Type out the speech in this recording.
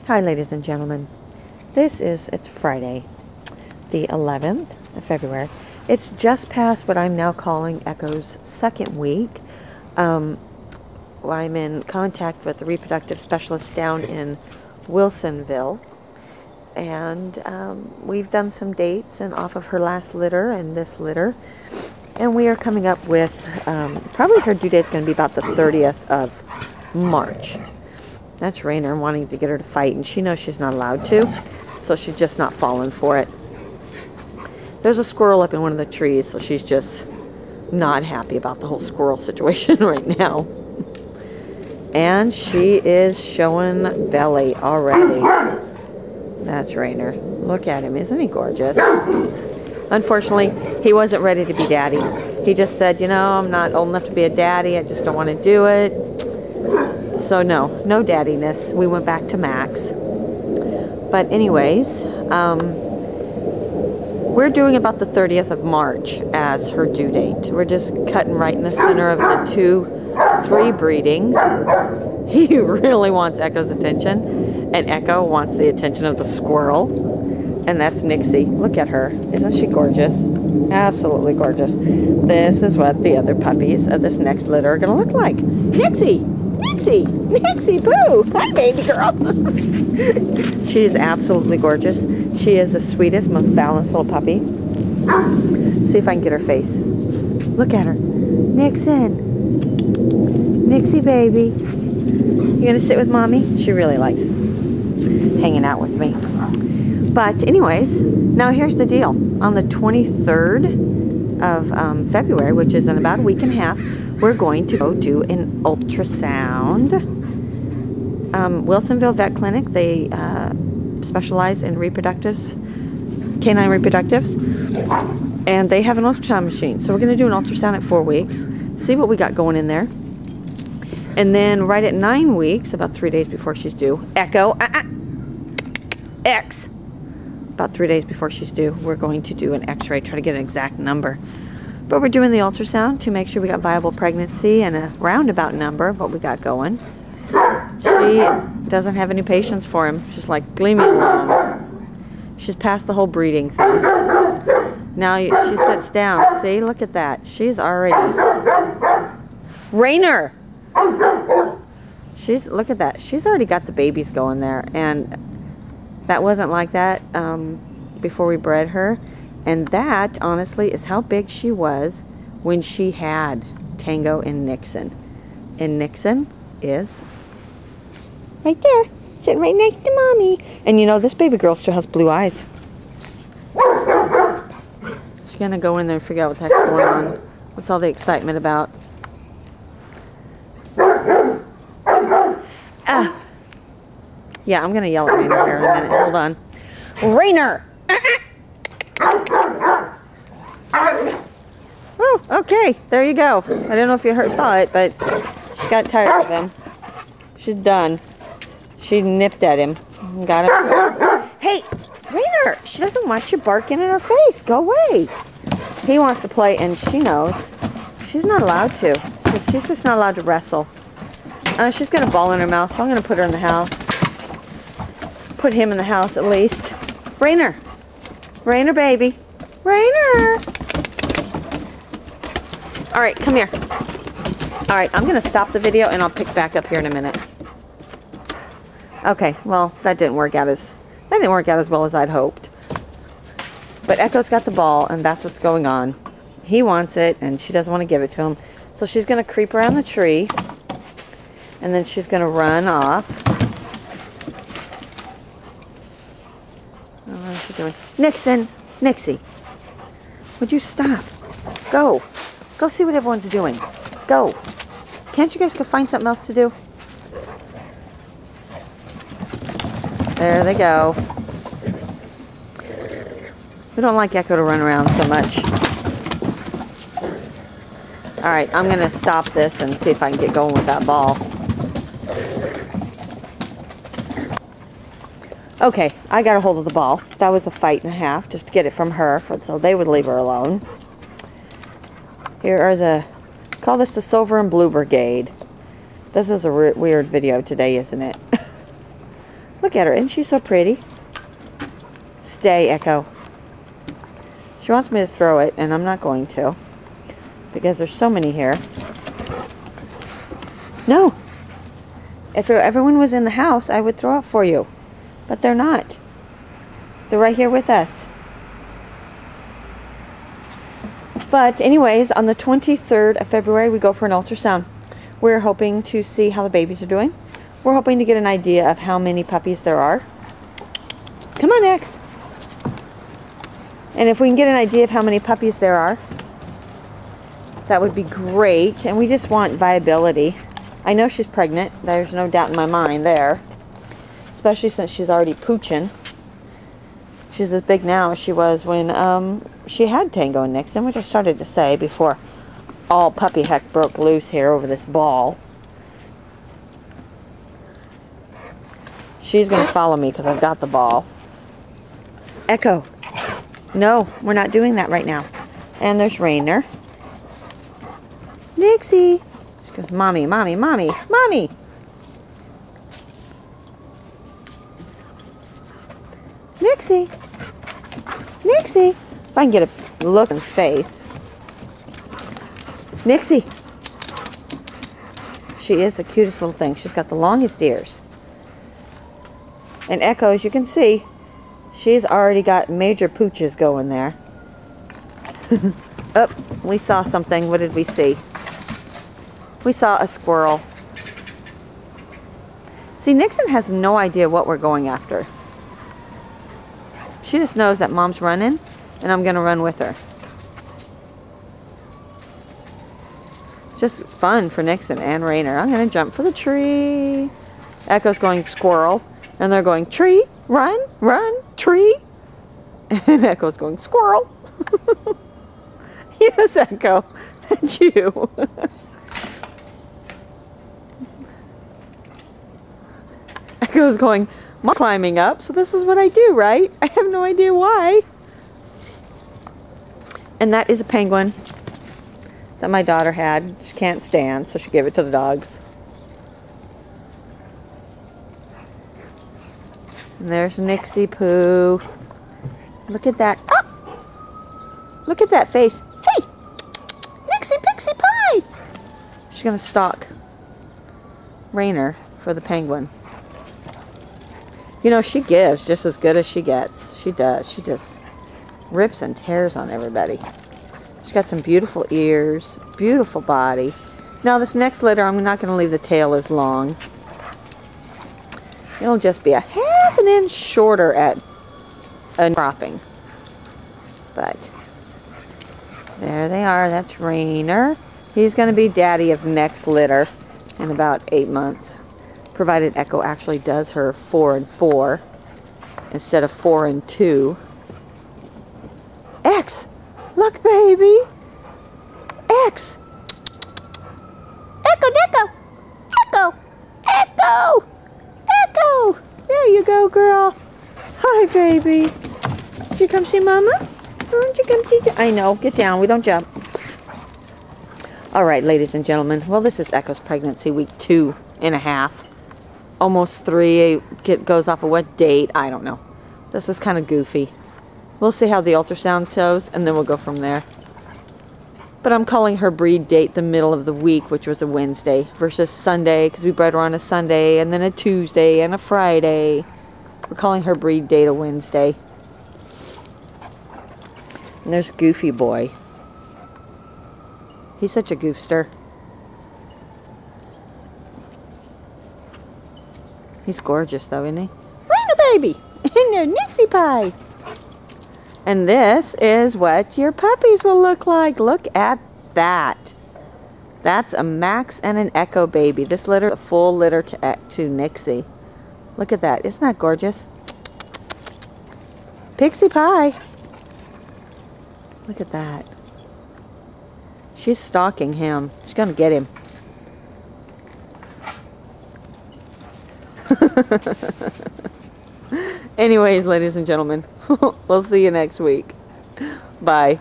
Hi, ladies and gentlemen. It's Friday, the 11th of February. It's just past what I'm now calling Echo's second week. I'm in contact with the reproductive specialist down in Wilsonville, and we've done some dates and off of her last litter and this litter, and we are coming up with probably her due date's going to be about the 30th of March. That's Rainer wanting to get her to fight, and she knows she's not allowed to, so she's just not falling for it. There's a squirrel up in one of the trees, so she's just not happy about the whole squirrel situation right now. And she is showing belly already. That's Rainer. Look at him. Isn't he gorgeous? Unfortunately, he wasn't ready to be daddy. He just said, you know, I'm not old enough to be a daddy. I just don't want to do it. So no daddiness. We went back to Max. But anyways, we're doing about the 30th of March as her due date. We're just cutting right in the center of the 2-3 breedings. He really wants Echo's attention, and Echo wants the attention of the squirrel, and that's Nixie. Look at her. Isn't she gorgeous? Absolutely gorgeous. This is what the other puppies of this next litter are going to look like. Nixie! Nixie, boo! Hi, baby girl. She is absolutely gorgeous. She is the sweetest, most balanced little puppy. See if I can get her face. Look at her. Nixon. Nixie, baby. You gonna sit with mommy? She really likes hanging out with me. But anyways, now here's the deal. On the 23rd of February, which is in about a week and a half, we're going to go do an ultrasound. Wilsonville Vet Clinic, they specialize in canine reproductives, and they have an ultrasound machine. So we're going to do an ultrasound at 4 weeks, see what we got going in there. And then right at 9 weeks, about 3 days before she's due, Echo, X, about 3 days before she's due, we're going to do an x-ray, try to get an exact number. But we're doing the ultrasound to make sure we got viable pregnancy and a roundabout number of what we got going. She doesn't have any patience for him. She's like, leave me alone. She's past the whole breeding thing. Now she sits down. See, look at that. She's already... Rainer! Look at that. She's already got the babies going there. And that wasn't like that before we bred her. And that, honestly, is how big she was when she had Tango and Nixon. And Nixon is right there, sitting right next to mommy. And you know, this baby girl still has blue eyes. She's going to go in there and figure out what the heck's going on. What's all the excitement about? Yeah, I'm going to yell at Rainer here in a minute. Hold on. Rainer! Oh, okay, there you go. I don't know if you saw it, but she got tired of him. She's done. She nipped at him. Got him. Hey, Rainer, she doesn't want you barking in her face. Go away. He wants to play, and she knows she's not allowed to. She's just not allowed to wrestle. She's got a ball in her mouth, so I'm going to put her in the house. Put him in the house at least. Rainer. Rainer, baby. Rainer. All right, come here. All right, I'm going to stop the video, and I'll pick back up here in a minute. Okay, well, that didn't work out as well as I'd hoped. But Echo's got the ball, and that's what's going on. He wants it, and she doesn't want to give it to him. So she's going to creep around the tree, and then she's going to run off. Oh, what is she doing? Nixie, would you stop? Go see what everyone's doing. Go. Can't you guys go find something else to do? There they go. We don't like Echo to run around so much. All right, I'm going to stop this and see if I can get going with that ball. Okay, I got a hold of the ball. That was a fight and a half just to get it from her so they would leave her alone. Here are call this the Silver and Blue Brigade. This is a weird video today, isn't it? Look at her. Isn't she so pretty? Stay, Echo. She wants me to throw it, and I'm not going to. Because there's so many here. No. If everyone was in the house, I would throw it for you. But they're not. They're right here with us. But anyways, on the 23rd of February, we go for an ultrasound. We're hoping to see how the babies are doing. We're hoping to get an idea of how many puppies there are. Come on, X. And if we can get an idea of how many puppies there are, that would be great. And we just want viability. I know she's pregnant. There's no doubt in my mind there. Especially since she's already pooching. She's as big now as she was when she had Tango and Nixon, which I started to say before all puppy heck broke loose here over this ball. She's going to follow me because I've got the ball. Echo. No, we're not doing that right now. And there's Rainer. Nixie. She goes, Mommy, Mommy, Mommy, Mommy. Nixie. Nixie. If I can get a look in his face. Nixie. She is the cutest little thing. She's got the longest ears. And Echo, as you can see, she's already got major pooches going there. Oh, we saw something. What did we see? We saw a squirrel. See, Nixon has no idea what we're going after. She just knows that Mom's running, and I'm going to run with her. Just fun for Nixon and Rainer. I'm going to jump for the tree. Echo's going squirrel, and they're going tree, run, run, tree. And Echo's going squirrel. Yes, Echo, that's you. Echo's going, Mom's climbing up, so this is what I do, right? I have no idea why. And that is a penguin that my daughter had. She can't stand, so she gave it to the dogs. And there's Nixie Poo. Look at that. Oh! Look at that face. Hey! Nixie Pixie Pie! She's going to stalk Rainer for the penguin. You know, she gives just as good as she gets. She does. She just rips and tears on everybody. She's got some beautiful ears, beautiful body. Now, this next litter, I'm not going to leave the tail as long. It'll just be a half an inch shorter at a cropping. But there they are. That's Rainer. He's going to be daddy of next litter in about 8 months. Provided Echo actually does her 4 and 4 instead of 4 and 2. X! Look, baby! X! Echo, Echo! Echo! Echo! Echo! There you go, girl. Hi, baby. Did you come see Mama? Did you come see... I know. Get down. We don't jump. All right, ladies and gentlemen. Well, this is Echo's pregnancy, week 2.5. Almost 3. It goes off of what date? I don't know. This is kind of goofy. We'll see how the ultrasound shows, and then we'll go from there. But I'm calling her breed date the middle of the week, which was a Wednesday, versus Sunday, because we bred her on a Sunday, and then a Tuesday, and a Friday. We're calling her breed date a Wednesday. And there's Goofy Boy. He's such a goofster. He's gorgeous, though, isn't he? Rainer baby! And their Nixie Pie! And this is what your puppies will look like. Look at that. That's a Max and an Echo baby. This litter, a full litter to Nixie. Look at that. Isn't that gorgeous? Pixie Pie. Look at that. She's stalking him. She's going to get him. Anyways, ladies and gentlemen, we'll see you next week. Bye.